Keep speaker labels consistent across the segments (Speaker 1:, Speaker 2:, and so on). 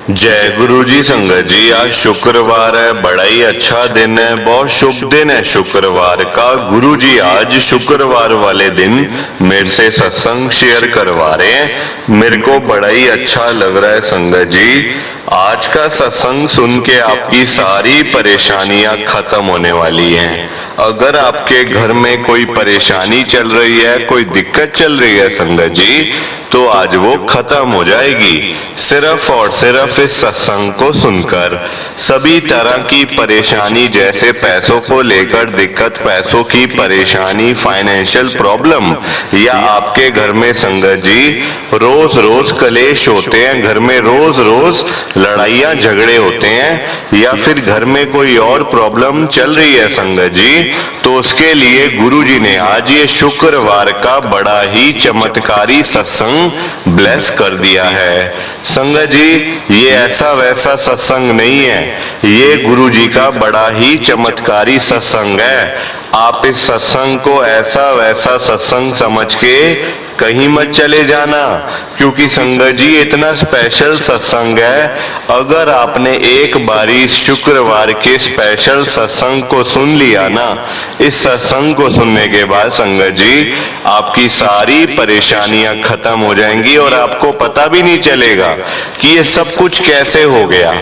Speaker 1: जय गुरु जी। संगत जी, आज शुक्रवार है, बड़ा ही अच्छा दिन है, बहुत शुभ दिन है शुक्रवार का। गुरु जी आज शुक्रवार वाले दिन मेरे से सत्संग शेयर करवा रहे हैं। मेरे को बड़ा ही अच्छा लग रहा है संगत जी। आज का सत्संग सुन के आपकी सारी परेशानियां खत्म होने वाली हैं। अगर आपके घर में कोई परेशानी चल रही है, कोई दिक्कत चल रही है संगत जी, तो आज वो खत्म हो जाएगी सिर्फ और सिर्फ इस सत्संग को सुनकर। सभी तरह की परेशानी, जैसे पैसों को लेकर दिक्कत, पैसों की परेशानी, फाइनेंशियल प्रॉब्लम, या आपके घर में संगत जी रोज रोज कलेश होते हैं, घर में रोज रोज लड़ाइयां झगड़े होते हैं, या फिर घर में कोई और प्रॉब्लम चल रही है संगत जी, तो उसके लिए गुरु जी ने आज ये शुक्रवार का बड़ा ही चमत्कारी सत्संग ब्लेस कर दिया है। संगत जी, ये ऐसा वैसा सत्संग नहीं है, ये गुरु जी का बड़ा ही चमत्कारी सत्संग है। आप इस सत्संग को ऐसा वैसा सत्संग समझ के कहीं मत चले जाना, क्योंकि संगत जी इतना स्पेशल सत्संग है। अगर आपने एक बारी शुक्रवार के स्पेशल सत्संग को सुन लिया ना, इस सत्संग को सुनने के बाद संगत जी आपकी सारी परेशानियां खत्म हो जाएंगी और आपको पता भी नहीं चलेगा कि ये सब कुछ कैसे हो गया।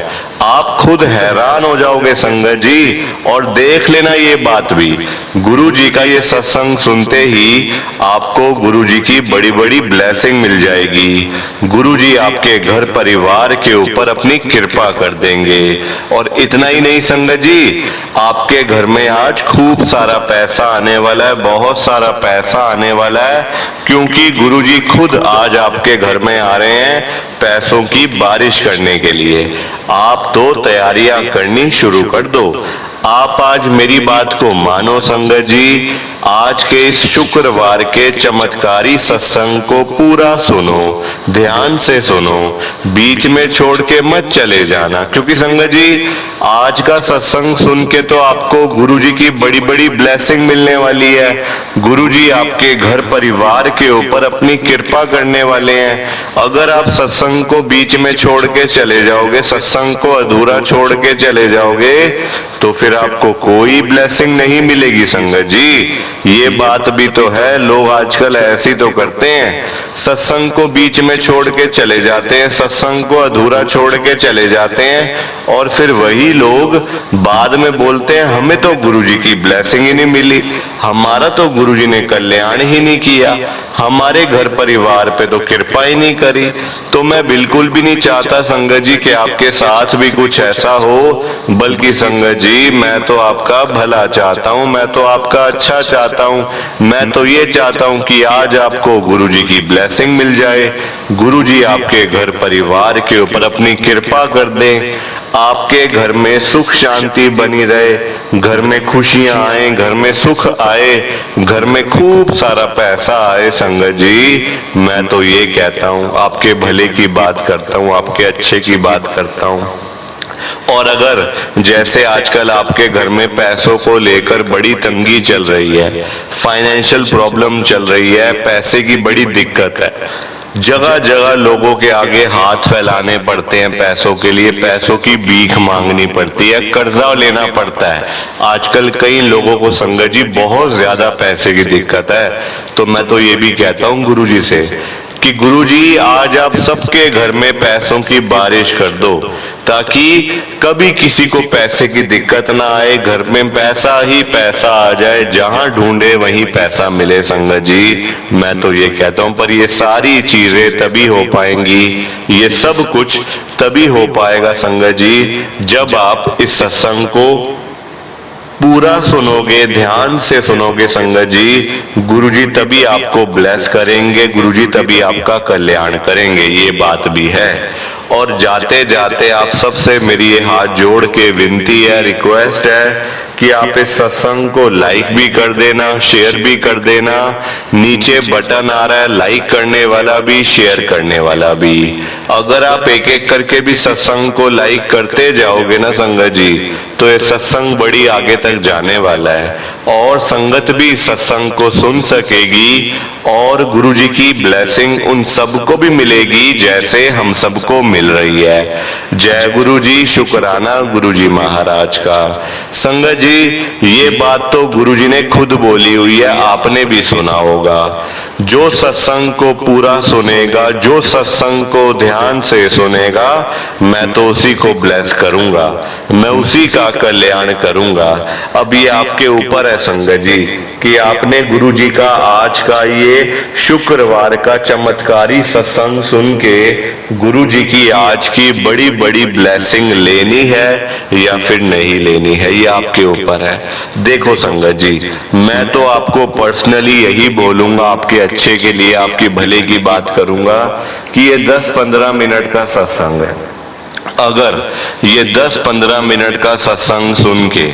Speaker 1: आप खुद हैरान हो जाओगे संगत जी। और देख लेना ये बात भी, गुरु जी का ये सत्संग सुनते ही आपको गुरु जी की बड़ी बड़ी ब्लेसिंग मिल जाएगी। गुरु जी आपके घर परिवार के ऊपर अपनी कृपा कर देंगे। और इतना ही नहीं संगत जी, आपके घर में आज खूब सारा पैसा आने वाला है, बहुत सारा पैसा आने वाला है, क्योंकि गुरु जी खुद आज आपके घर में आ रहे हैं पैसों की बारिश करने के लिए। आप तो तैयारियां करनी शुरू कर दो। आप आज मेरी बात को मानो संगत जी। आज के इस शुक्रवार के चमत्कारी सत्संग को पूरा सुनो, ध्यान से सुनो, बीच में छोड़ के मत चले जाना, क्योंकि संगत जी आज का सत्संग सुन के तो आपको गुरु जी की बड़ी बड़ी ब्लेसिंग मिलने वाली है। गुरु जी आपके घर परिवार के ऊपर अपनी कृपा करने वाले हैं। अगर आप सत्संग को बीच में छोड़ के चले जाओगे, सत्संग को अधूरा छोड़ के चले जाओगे, तो फिर आपको कोई ब्लेसिंग नहीं मिलेगी संगत जी। ये बात भी तो है, लोग आजकल ऐसी तो करते हैं, सत्संग को बीच में छोड़ के चले जाते हैं, सत्संग को अधूरा छोड़ के चले जाते हैं, और फिर वही लोग बाद में बोलते हैं हमें तो गुरुजी की ब्लेसिंग ही नहीं मिली, हमारा तो गुरुजी ने कल्याण ही नहीं किया, हमारे घर परिवार पे तो कृपा ही नहीं करी। तो मैं बिल्कुल भी नहीं चाहता संगत जी कि आपके साथ भी कुछ ऐसा हो, बल्कि संगत जी मैं तो आपका भला चाहता हूँ, मैं तो आपका अच्छा चाहता हूँ। मैं तो ये चाहता हूँ कि आज आपको गुरु जी की ब्लेसिंग मिल जाए, गुरु जी आपके घर परिवार के ऊपर अपनी कृपा कर दें, आपके घर में सुख शांति बनी रहे, घर में खुशियां आए, घर में सुख आए, घर में खूब सारा पैसा आए। संगत जी मैं तो ये कहता हूँ, आपके भले की बात करता हूँ, आपके अच्छे की बात करता हूँ। और अगर जैसे आजकल आपके घर में पैसों को लेकर बड़ी तंगी चल रही है, फाइनेंशियल प्रॉब्लम चल रही है, पैसे की बड़ी दिक्कत है, जगह जगह लोगों के आगे हाथ फैलाने पड़ते हैं पैसों के लिए, पैसों की भीख मांगनी पड़ती है, कर्जा लेना पड़ता है। आजकल कई लोगों को संगत जी बहुत ज्यादा पैसे की दिक्कत है। तो मैं तो ये भी कहता हूँ गुरु जी से कि गुरु जी आज आप सबके घर में पैसों की बारिश कर दो, ताकि कभी किसी को पैसे की दिक्कत ना आए, घर में पैसा ही पैसा आ जाए, जहां ढूंढे वहीं पैसा मिले। संगत जी मैं तो ये कहता हूं, पर ये सारी चीजें तभी हो पाएंगी, ये सब कुछ तभी हो पाएगा संगत जी जब आप इस सत्संग को पूरा सुनोगे, ध्यान से सुनोगे। संगत जी गुरुजी तभी आपको ब्लेस करेंगे, गुरुजी तभी आपका कल्याण करेंगे, ये बात भी है। और जाते जाते आप सबसे मेरी ये हाथ जोड़ के विनती है, रिक्वेस्ट है कि आप इस सत्संग को लाइक भी कर देना, शेयर भी कर देना। नीचे बटन आ रहा है लाइक करने वाला भी, शेयर करने वाला भी। अगर आप एक एक करके भी सत्संग को लाइक करते जाओगे ना संगत जी, तो ये सत्संग बड़ी आगे तक जाने वाला है। और संगत भी सत्संग को सुन सकेगी और गुरु जी की ब्लेसिंग उन सबको भी मिलेगी जैसे हम सबको मिल रही है। जय गुरु जी, शुक्राना गुरु जी महाराज का। संगत जी, ये बात तो गुरु जी ने खुद बोली हुई है, आपने भी सुना होगा। जो सत्संग को पूरा सुनेगा, जो सत्संग को ध्यान से सुनेगा, मैं तो उसी को ब्लेस करूंगा, मैं उसी का कल्याण करूंगा। अब ये आपके ऊपर है संगत जी कि आपने गुरु जी का आज का ये शुक्रवार का चमत्कारी सत्संग सुन के गुरु जी की आज की बड़ी बड़ी ब्लेसिंग लेनी है या फिर नहीं लेनी है, ये आपके ऊपर है। देखो संगत जी, मैं तो आपको पर्सनली यही बोलूंगा, आपके अच्छे के लिए, आपकी भले की बात करूंगा कि ये 10-15 मिनट का सत्संग है। अगर ये 10-15 मिनट का सत्संग सुन के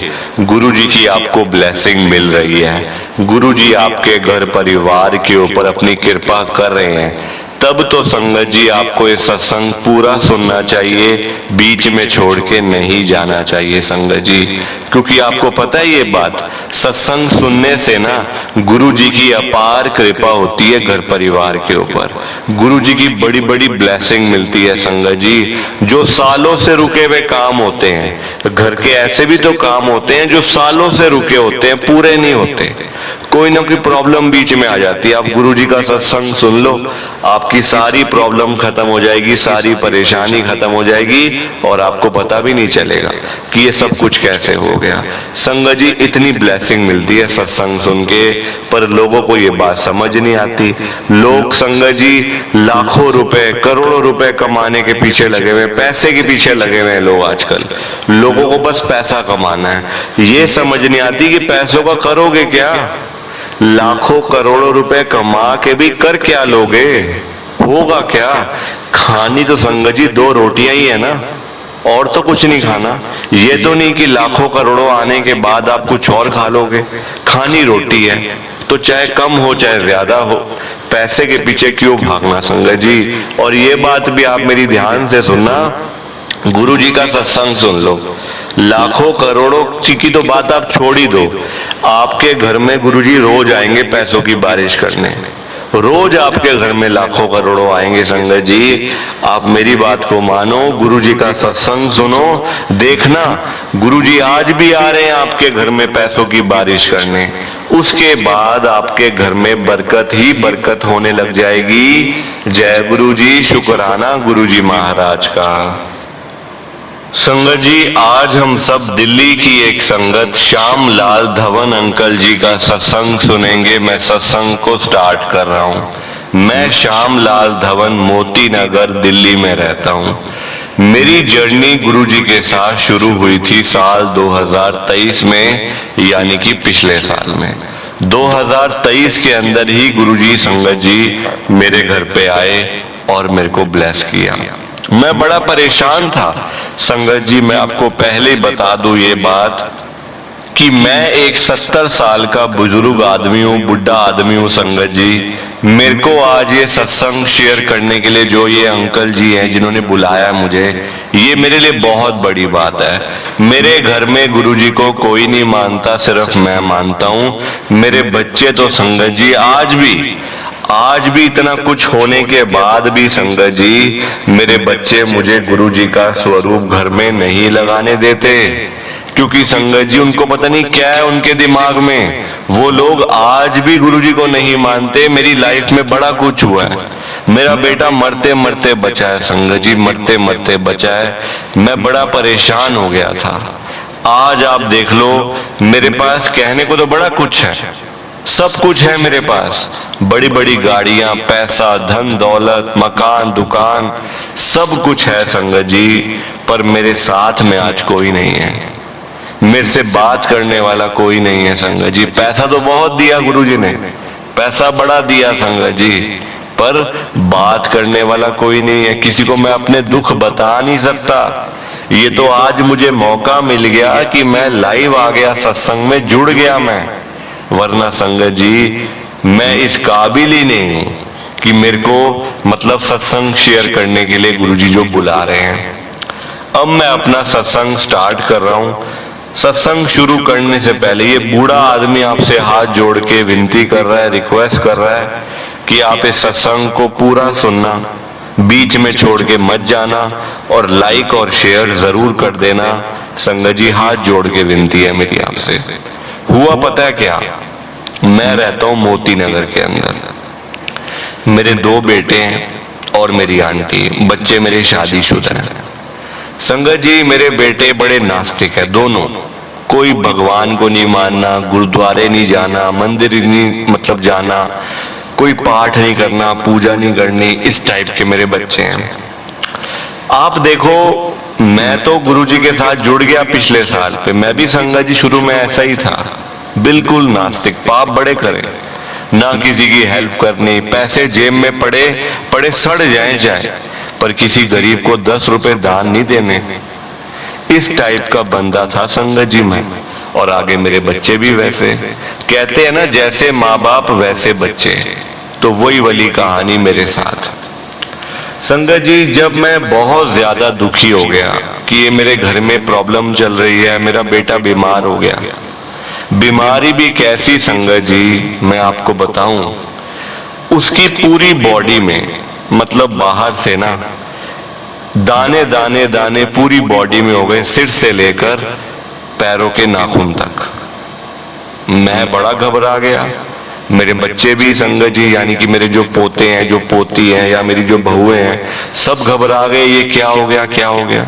Speaker 1: गुरु जी की आपको ब्लेसिंग मिल रही है, गुरु जी आपके घर परिवार के ऊपर अपनी कृपा कर रहे हैं, तब तो संगत जी आपको ये सत्संग पूरा सुनना चाहिए, बीच में छोड़ के नहीं जाना चाहिए संगत जी। क्योंकि आपको पता है ये बात, सत्संग सुनने से ना गुरु जी की अपार कृपा होती है घर परिवार के ऊपर, गुरु जी की बड़ी बड़ी ब्लेसिंग मिलती है संगत जी। जो सालों से रुके हुए काम होते हैं, घर के ऐसे भी तो काम होते हैं जो सालों से रुके होते हैं, पूरे नहीं होते, कोई ना कोई प्रॉब्लम बीच में आ जाती है। आप गुरु जी का सत्संग सुन लो, आपकी सारी प्रॉब्लम खत्म हो जाएगी, सारी परेशानी खत्म हो जाएगी और आपको पता भी नहीं चलेगा कि ये सब कुछ कैसे हो गया। संगत जी, इतनी ब्लेसिंग मिलती है सत्संग सुन के, पर लोगों को ये बात समझ नहीं आती। लोग संगत जी लाखों रुपए, करोड़ों रुपए कमाने के पीछे लगे हुए, पैसे के पीछे लगे हुए हैं लोग आजकल। लोगों को बस पैसा कमाना है, ये समझ नहीं आती कि पैसों का करोगे क्या। लाखों करोड़ों रुपए कमा के भी कर क्या लोगे, होगा क्या। खानी तो संगत जी 2 रोटियां ही है ना, और तो कुछ नहीं खाना। ये तो नहीं कि लाखों करोड़ों आने के बाद आप कुछ और खा लोगे, खानी रोटी है तो चाहे कम हो चाहे ज्यादा हो, पैसे के पीछे क्यों भागना संगत जी। और ये बात भी आप मेरी ध्यान से सुनना, गुरु जी का सत्संग सुन लो, लाखों करोड़ों की तो बात आप छोड़ ही दो, आपके घर में गुरुजी रोज आएंगे पैसों की बारिश करने, रोज आपके घर में लाखों करोड़ों आएंगे संगत जी। आप मेरी बात को मानो, गुरुजी का सत्संग सुनो, देखना गुरुजी आज भी आ रहे हैं आपके घर में पैसों की बारिश करने। उसके बाद आपके घर में बरकत ही बरकत होने लग जाएगी। जय गुरुजी, शुक्राना गुरुजी महाराज का। संगत जी, आज हम सब दिल्ली की एक संगत श्याम लाल धवन अंकल जी का सत्संग सुनेंगे। मैं सत्संग को स्टार्ट कर रहा हूँ। मैं श्याम लाल धवन मोती नगर दिल्ली में रहता हूँ। मेरी जर्नी गुरुजी के साथ शुरू हुई थी साल 2023 में, यानी कि पिछले साल में 2023 के अंदर ही गुरुजी संगत जी मेरे घर पे आए और मेरे को ब्लेस किया। मैं बड़ा परेशान था संगत जी, मैं आपको पहले ही बता दूं ये बात कि मैं एक 70 साल का बुजुर्ग आदमी हूँ, बुढ़ा आदमी हूँ संगत जी। मेरे को आज ये सत्संग शेयर करने के लिए जो ये अंकल जी हैं जिन्होंने बुलाया मुझे, ये मेरे लिए बहुत बड़ी बात है। मेरे घर में गुरुजी को कोई नहीं मानता, सिर्फ मैं मानता हूँ। मेरे बच्चे तो संगत जी आज भी इतना कुछ होने के बाद भी संगत जी मेरे बच्चे मुझे गुरुजी का स्वरूप घर में नहीं लगाने देते, क्योंकि संगत जी उनको पता नहीं क्या है उनके दिमाग में, वो लोग आज भी गुरुजी को नहीं मानते। मेरी लाइफ में बड़ा कुछ हुआ है, मेरा बेटा मरते मरते बचा है संगत जी, मरते मरते बचा है। मैं बड़ा परेशान हो गया था। आज आप देख लो, मेरे पास कहने को तो बड़ा कुछ है, सब कुछ है मेरे पास, बड़ी बड़ी गाड़ियां, पैसा, धन दौलत, मकान, दुकान, सब कुछ है संगत जी, पर मेरे साथ में आज कोई नहीं है, मेरे से बात करने वाला कोई नहीं है संगत जी। पैसा तो बहुत दिया गुरुजी ने, पैसा बड़ा दिया संगत जी, पर बात करने वाला कोई नहीं है, किसी को मैं अपने दुख बता नहीं सकता। ये तो आज मुझे मौका मिल गया कि मैं लाइव आ गया, सत्संग में जुड़ गया मैं, वरना संगत जी मैं इस काबिल ही नहीं हूं कि मेरे को मतलब सत्संग शेयर करने के लिए गुरुजी जो बुला रहे हैं। अब मैं अपना सत्संग स्टार्ट कर रहा हूं। सत्संग शुरू करने से पहले ये बूढ़ा आदमी आपसे हाथ जोड़ के विनती कर रहा है, रिक्वेस्ट कर रहा है कि आप इस सत्संग को पूरा सुनना, बीच में छोड़ के मत जाना और लाइक और शेयर जरूर कर देना। संगत जी हाथ जोड़ के विनती है मेरी आपसे। हुआ पता है क्या, मैं रहता हूं मोती नगर के अंदर, मेरे 2 बेटे हैं और मेरी आंटी, बच्चे मेरे शादीशुदा हैं। संगत जी मेरे बेटे बड़े नास्तिक है दोनों, कोई भगवान को नहीं मानना, गुरुद्वारे नहीं जाना, मंदिर नहीं मतलब जाना, कोई पाठ नहीं करना, पूजा नहीं करनी, इस टाइप के मेरे बच्चे हैं। आप देखो मैं तो गुरुजी के साथ जुड़ गया पिछले साल पे, मैं भी संगत जी शुरू में ऐसा ही था, बिल्कुल नास्तिक, पाप बड़े करे, ना किसी की हेल्प करनी, पैसे जेब में पड़े पड़े सड़ जाए पर किसी गरीब को 10 रुपए दान नहीं देने, इस टाइप का बंदा था संगत जी में। और आगे मेरे बच्चे भी वैसे, कहते हैं ना जैसे माँ बाप वैसे बच्चे, तो वही वाली कहानी मेरे साथ। संगत जी जब मैं बहुत ज्यादा दुखी हो गया कि ये मेरे घर में प्रॉब्लम चल रही है, मेरा बेटा बीमार हो गया, बीमारी भी कैसी संगत जी मैं आपको बताऊं, उसकी पूरी बॉडी में मतलब बाहर से ना दाने दाने दाने पूरी बॉडी में हो गए, सिर से लेकर पैरों के नाखून तक। मैं बड़ा घबरा गया, मेरे बच्चे भी संगत जी यानी कि मेरे जो पोते हैं, जो पोती हैं या मेरी जो बहुएं हैं, सब घबरा गए, ये क्या हो गया क्या हो गया।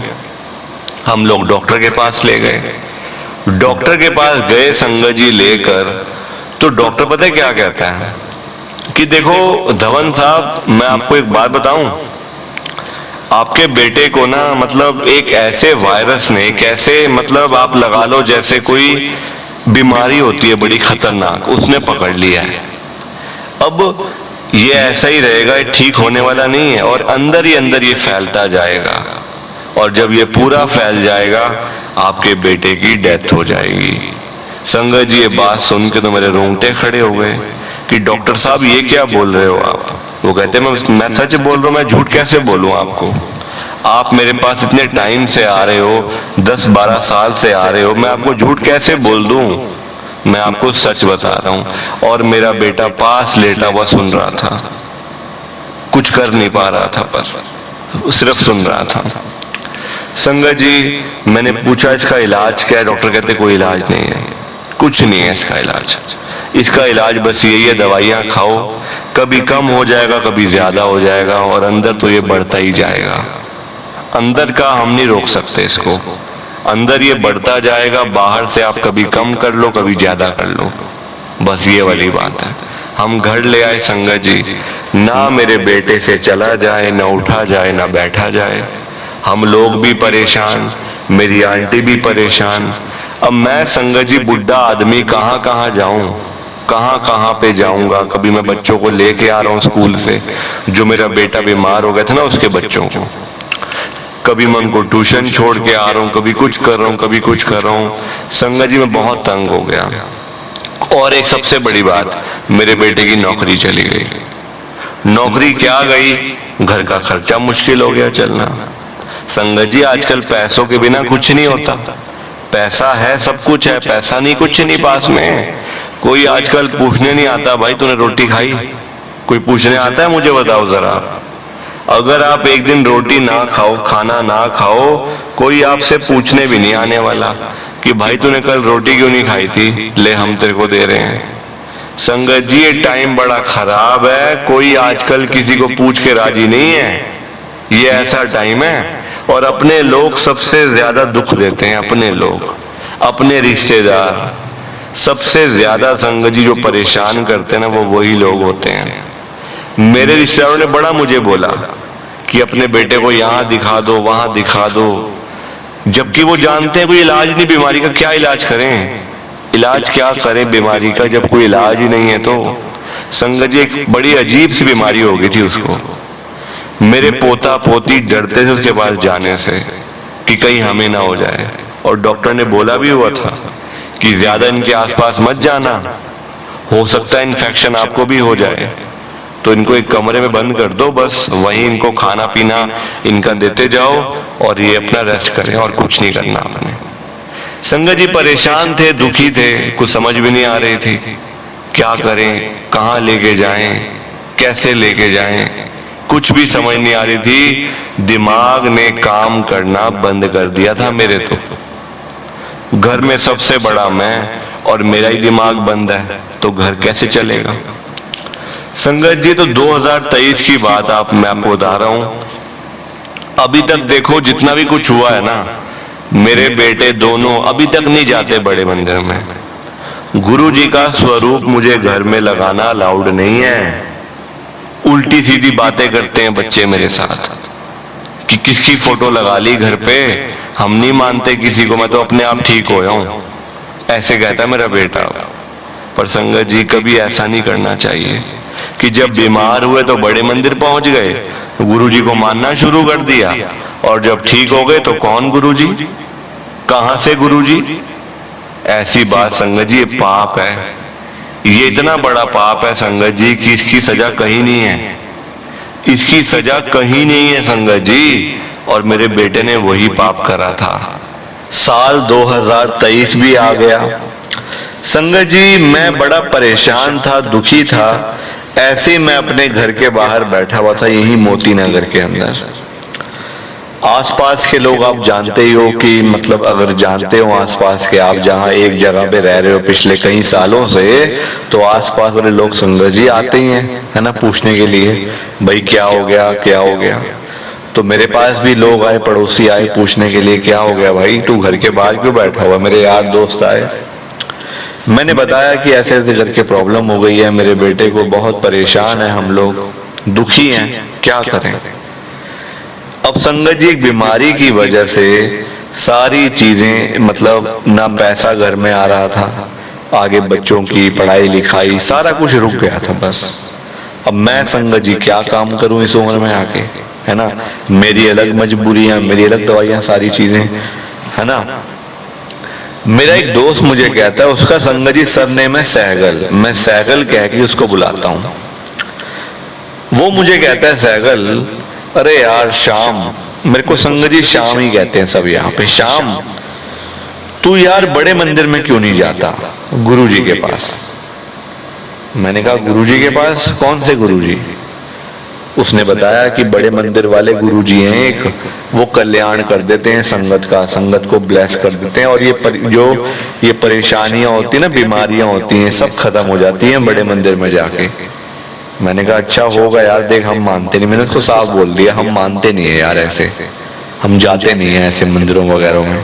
Speaker 1: हम लोग डॉक्टर के पास ले गए, डॉक्टर के पास गए संगत जी लेकर, तो डॉक्टर पता है क्या कहता है कि देखो धवन साहब मैं आपको एक बात बताऊं, आपके बेटे को ना मतलब एक ऐसे वायरस ने, एक ऐसे मतलब आप लगा लो जैसे कोई बीमारी होती है बड़ी खतरनाक, उसने पकड़ लिया है। अब ये ऐसा ही रहेगा, ठीक होने वाला नहीं है और अंदर ही अंदर ये फैलता जाएगा और जब ये पूरा फैल जाएगा आपके बेटे की डेथ हो जाएगी। संगत जी ये बात सुन के तो मेरे रोंगटे खड़े हो गए कि डॉक्टर साहब ये क्या बोल रहे हो आप। वो कहते मैं सच बोल रहा हूँ, मैं झूठ कैसे बोलूं आपको, आप मेरे पास इतने टाइम से आ रहे हो, 10-12 साल से आ रहे हो, मैं आपको झूठ कैसे बोल दूं, मैं आपको सच बता रहा हूं। और मेरा बेटा पास लेटा हुआ सुन रहा था, कुछ कर नहीं पा रहा था पर सिर्फ सुन रहा था। संगत जी मैंने पूछा इसका इलाज क्या है, डॉक्टर कहते कोई इलाज नहीं है, कुछ नहीं है इसका इलाज, इसका इलाज बस यही है दवाइयां खाओ, कभी कम हो जाएगा कभी ज्यादा हो जाएगा और अंदर तो ये बढ़ता ही जाएगा। अंदर का हम नहीं रोक सकते इसको, अंदर ये बढ़ता जाएगा, बाहर से आप कभी कम कर लो कभी ज्यादा कर लो, बस ये वाली बात है। हम घर ले आए संगत जी, ना मेरे बेटे से चला जाए, ना उठा जाए, ना बैठा जाए, हम लोग भी परेशान, मेरी आंटी भी परेशान। अब मैं संगत जी बुढ़ा आदमी कहाँ कहाँ जाऊं, कहाँ कहाँ पे जाऊंगा। कभी मैं बच्चों को लेके आ रहा हूँ स्कूल से, जो मेरा बेटा बीमार हो गया था ना उसके बच्चों को, कभी मैं उनको ट्यूशन छोड़ के आ रहा हूँ, कभी कुछ कर रहा हूँ कभी कुछ कर रहा हूँ। संगत जी मैं बहुत तंग हो गया। और एक सबसे बड़ी बात, मेरे बेटे की नौकरी चली गई। नौकरी क्या गई, घर का खर्चा मुश्किल हो गया चलना। संगत जी आजकल पैसों के बिना कुछ नहीं होता, पैसा है सब कुछ है, पैसा नहीं कुछ नहीं पास में। कोई आजकल पूछने नहीं आता भाई तूने रोटी खाई, कोई पूछने आता है मुझे बताओ जरा। अगर आप एक दिन रोटी ना खाओ, खाना ना खाओ, कोई आपसे पूछने भी नहीं आने वाला कि भाई तूने कल रोटी क्यों नहीं खाई थी, ले हम तेरे को दे रहे हैं। संगत जी ये टाइम बड़ा खराब है, कोई आजकल किसी को पूछ के राजी नहीं है, ये ऐसा टाइम है। और अपने लोग सबसे ज्यादा दुख देते हैं, अपने लोग, अपने रिश्तेदार सबसे ज्यादा संगत जी जो परेशान करते हैं ना वो वही लोग होते हैं। मेरे रिश्तेदारों ने बड़ा मुझे बोला कि अपने बेटे को यहाँ दिखा दो वहां दिखा दो, जबकि वो जानते हैं कोई इलाज नहीं बीमारी का, क्या इलाज करें, इलाज क्या करें बीमारी का जब कोई इलाज ही नहीं है। तो संगत जी एक बड़ी अजीब सी बीमारी हो गई थी उसको, मेरे पोता पोती डरते थे उसके पास जाने से कि कहीं हमें ना हो जाए। और डॉक्टर ने बोला भी हुआ था कि ज्यादा इनके आसपास मत जाना, हो सकता है इन्फेक्शन आपको भी हो जाए, तो इनको एक कमरे में बंद कर दो, बस वहीं इनको खाना पीना इनका देते जाओ और ये अपना रेस्ट करें और कुछ नहीं करना आपने। संगत जी परेशान थे, दुखी थे, कुछ समझ भी नहीं आ रही थी क्या करें, कहाँ लेके जाएं, कैसे लेके जाएं, कुछ भी समझ नहीं आ रही थी। दिमाग ने काम करना बंद कर दिया था मेरे। तो घर में सबसे बड़ा मैं और मेरा ही दिमाग बंद है तो घर कैसे चलेगा। संगत जी तो 2023 की बात मैं आपको बता रहा हूं। अभी तक देखो जितना भी कुछ हुआ है ना, मेरे बेटे दोनों अभी तक नहीं जाते बड़े मंदिर में। गुरु जी का स्वरूप मुझे घर में लगाना अलाउड नहीं है। उल्टी सीधी बातें करते हैं बच्चे मेरे साथ कि किसकी फोटो लगा ली घर पे, हम नहीं मानते किसी को, मैं तो अपने आप ठीक हो हूं, ऐसे कहता है मेरा बेटा। पर संगत जी कभी ऐसा नहीं करना चाहिए कि जब बीमार हुए तो बड़े मंदिर पहुंच गए, गुरु जी को मानना शुरू कर दिया, और जब ठीक हो गए तो कौन गुरु जी, कहां से गुरु जी। ऐसी बात संगत जी ये पाप है, ये इतना बड़ा पाप है संगत जी कि इसकी सजा कहीं नहीं है, इसकी सजा कहीं नहीं है संगत जी। और मेरे बेटे ने वही पाप करा था। साल 2023 भी आ गया संगत जी, मैं बड़ा परेशान था, दुखी था। ऐसे ही मैं अपने घर के बाहर बैठा हुआ था, यही मोती नगर के अंदर। आसपास के लोग आप जानते ही हो कि मतलब अगर जानते हो आसपास के, आप जहाँ एक जगह पे रह रहे हो पिछले कई सालों से, तो आसपास वाले लोग संगत जी आते ही हैं, है ना, पूछने के लिए भाई क्या हो गया, क्या हो गया। तो मेरे पास भी लोग आए, पड़ोसी आए पूछने के लिए क्या हो गया भाई, तू घर के बाहर क्यों बैठा हुआ। मेरे यार दोस्त आए, मैंने बताया कि ऐसे ऐसे करके प्रॉब्लम हो गई है, मेरे बेटे को बहुत परेशान है, हम लोग दुखी हैं, क्या करें। अब संगत जी एक बीमारी की वजह से सारी चीजें, मतलब ना पैसा घर में आ रहा था, आगे बच्चों की पढ़ाई लिखाई सारा कुछ रुक गया था बस। अब मैं संगत जी क्या काम करूं इस उम्र में आके, है ना, मेरी अलग मजबूरियां, मेरी अलग दवाइयां, सारी चीजें, है ना। मेरा एक दोस्त मुझे कहता है, उसका संगत जी सरनेम है सहगल, मैं सहगल कह के उसको बुलाता हूं। वो मुझे कहता है सहगल, अरे यार श्याम, मेरे को संगत जी श्याम ही कहते हैं सब यहाँ पे, श्याम तू यार बड़े मंदिर में क्यों नहीं जाता गुरु जी के पास। मैंने कहा गुरु जी के पास, कौन से गुरु जी। उसने बताया कि बड़े मंदिर वाले गुरु जी हैं एक, वो कल्याण कर देते हैं संगत का, संगत को ब्लेस कर देते हैं, और ये परेशानियां होती है ना, बीमारियां होती हैं, सब खत्म हो जाती हैं बड़े मंदिर में जाके। मैंने कहा अच्छा होगा यार, देख हम मानते नहीं, मैंने उसको साफ बोल दिया हम मानते नहीं है यार, ऐसे हम जाते नहीं है ऐसे मंदिरों वगैरह में।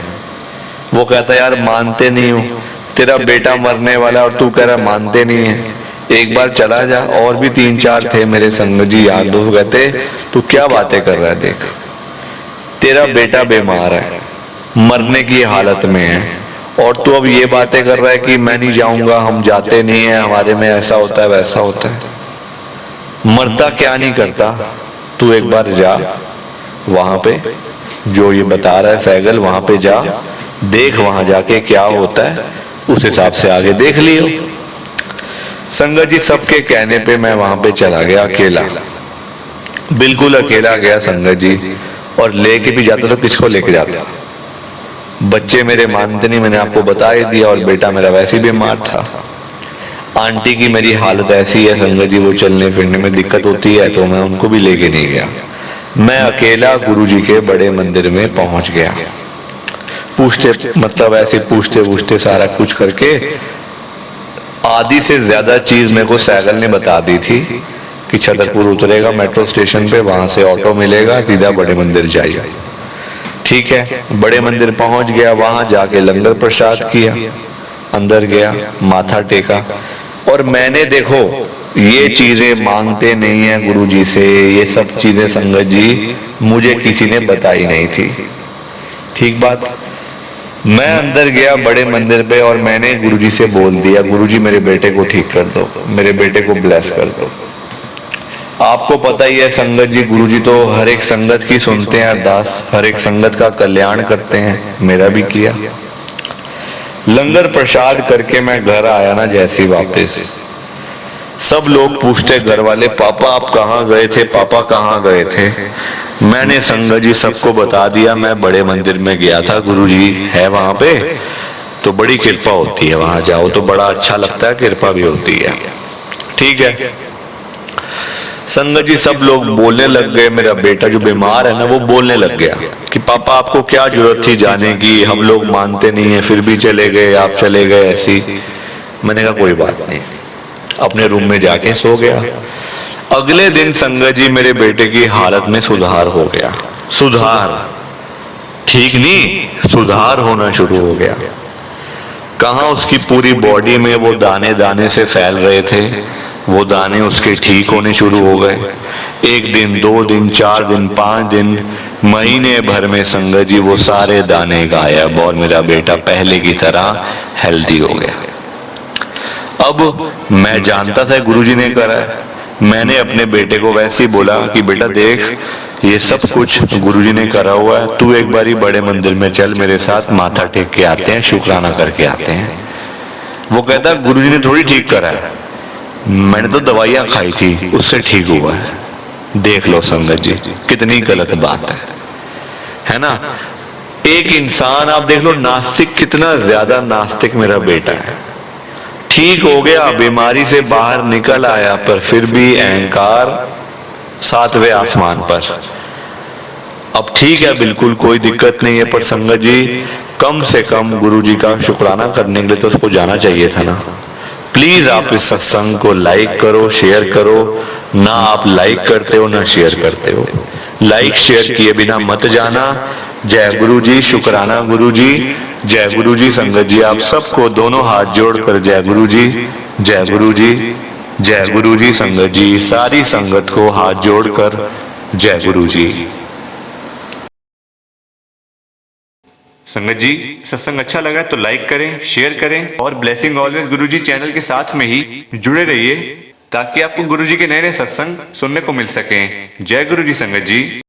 Speaker 1: वो कहता यार मानते नहीं हूँ, तेरा बेटा मरने वाला और तू कह रहा मानते नहीं है, एक बार चला जा। और भी 3-4 थे मेरे संगत जी यार दोस्त, कहते तू क्या बातें कर रहा है, देख तेरा बेटा बीमार है, मरने की हालत में है, और तू अब ये बातें कर रहा है कि मैं नहीं जाऊंगा, हम जाते नहीं है, हमारे में ऐसा होता है वैसा होता है। मरता क्या नहीं करता, तू एक बार जा वहां पे, जो ये बता रहा है सहगल, वहां पे जा, देख वहां जाके क्या होता है, उस हिसाब से आगे देख लियो। संगत जी सबके कहने पे मैं वहां पे चला गया अकेला, बिल्कुल अकेला गया संगत जी। और लेके भी जाता तो किसको लेके जाता, बच्चे मेरे मानते नहीं, मैंने आपको बता ही दिया, और बेटा मेरा वैसे ही बीमार था। आंटी की मेरी हालत ऐसी है संगत जी, वो चलने फिरने में दिक्कत होती है, तो मैं उनको भी लेके नहीं गया। मैं अकेला गुरु जी के बड़े मंदिर में पहुंच गया, पूछते मतलब ऐसे पूछते सारा कुछ करके, आधी से ज्यादा चीज मेरे को सहगल ने बता दी थी कि छतरपुर उतरेगा मेट्रो स्टेशन पे, वहां से ऑटो मिलेगा, सीधा बड़े मंदिर जाइए। ठीक है, बड़े मंदिर पहुंच गया, वहां जाके लंगर प्रसाद किया, अंदर गया, माथा टेका, और मैंने देखो ये चीजें मांगते नहीं है गुरु जी से, ये सब चीजें संगत जी मुझे किसी ने बताई नहीं थी। ठीक बात, मैं अंदर गया बड़े मंदिर पे, और मैंने गुरु जी से बोल दिया गुरु जी मेरे बेटे को ठीक कर दो, मेरे बेटे को ब्लेस कर दो। आपको पता ही है संगत जी, गुरु जी तो हर एक संगत की सुनते हैं अरदास, हर एक संगत का कल्याण करते हैं, मेरा भी किया। लंगर प्रसाद करके मैं घर आया ना, जैसी वापस सब लोग पूछते घर वाले, पापा आप कहाँ गए थे, पापा कहाँ गए थे। मैंने संगत जी सबको बता दिया, मैं बड़े मंदिर में गया था, गुरु जी है वहां पे,
Speaker 2: तो बड़ी कृपा होती है, वहां जाओ तो बड़ा अच्छा लगता है, कृपा भी होती है। ठीक है संगत जी, सब लोग बोलने लग गए। मेरा बेटा जो बीमार है ना, वो बोलने लग गया कि पापा आपको क्या जरूरत थी जाने की, हम लोग मानते नहीं है, फिर भी चले गए, आप चले गए ऐसी। मैंने कहा कोई बात नहीं, अपने रूम में जाके सो गया। अगले दिन संगत जी मेरे बेटे की हालत में सुधार हो गया। सुधार, ठीक नहीं, सुधार होना शुरू हो गया। कहाँ उसकी पूरी बॉडी में वो दाने दाने से फैल रहे थे, वो दाने उसके ठीक होने शुरू हो गए। 1 दिन, 2 दिन, 4 दिन, 5 दिन, महीने भर में संगत जी वो सारे दाने गायब और मेरा बेटा पहले की तरह हेल्दी हो गया। अब मैं जानता था गुरुजी ने करा है, मैंने अपने बेटे को वैसे ही बोला कि बेटा देख, ये सब कुछ गुरुजी ने करा हुआ है, तू एक बारी बड़े मंदिर में चल मेरे साथ, माथा टेक के आते हैं, शुक्राना करके आते हैं। वो कहता गुरुजी ने थोड़ी ठीक करा है, मैंने तो दवाइयां खाई थी, उससे ठीक हुआ है। देख लो संगत जी कितनी गलत बात है ना। एक इंसान, आप देख लो नास्तिक, कितना ज्यादा नास्तिक मेरा बेटा है। ठीक हो गया, बीमारी से बाहर निकल आया, पर फिर भी अहंकार 7वें आसमान पर। अब ठीक है, बिल्कुल कोई दिक्कत नहीं है, पर संगत जी कम से कम गुरुजी का शुक्राना करने के लिए तो उसको जाना चाहिए था ना। प्लीज आप इस सत्संग को लाइक करो, शेयर करो। ना आप लाइक करते हो ना शेयर करते हो, लाइक शेयर किए बिना मत जाना। जय गुरु जी, शुक्राना गुरु जी, जय गुरु जी। संगत जी आप सबको दोनों हाथ जोड़कर जय गुरु जी, जय गुरु जी, जय गुरु जी। संगत जी सारी संगत को हाथ जोड़कर जय गुरु जी।
Speaker 3: संगत जी सत्संग अच्छा लगा तो लाइक करें, शेयर करें और ब्लेसिंग ऑलवेज गुरुजी चैनल के साथ में ही जुड़े रहिए ताकि आपको गुरुजी के नए नए सत्संग सुनने को मिल सकें। जय गुरु जी संगत जी।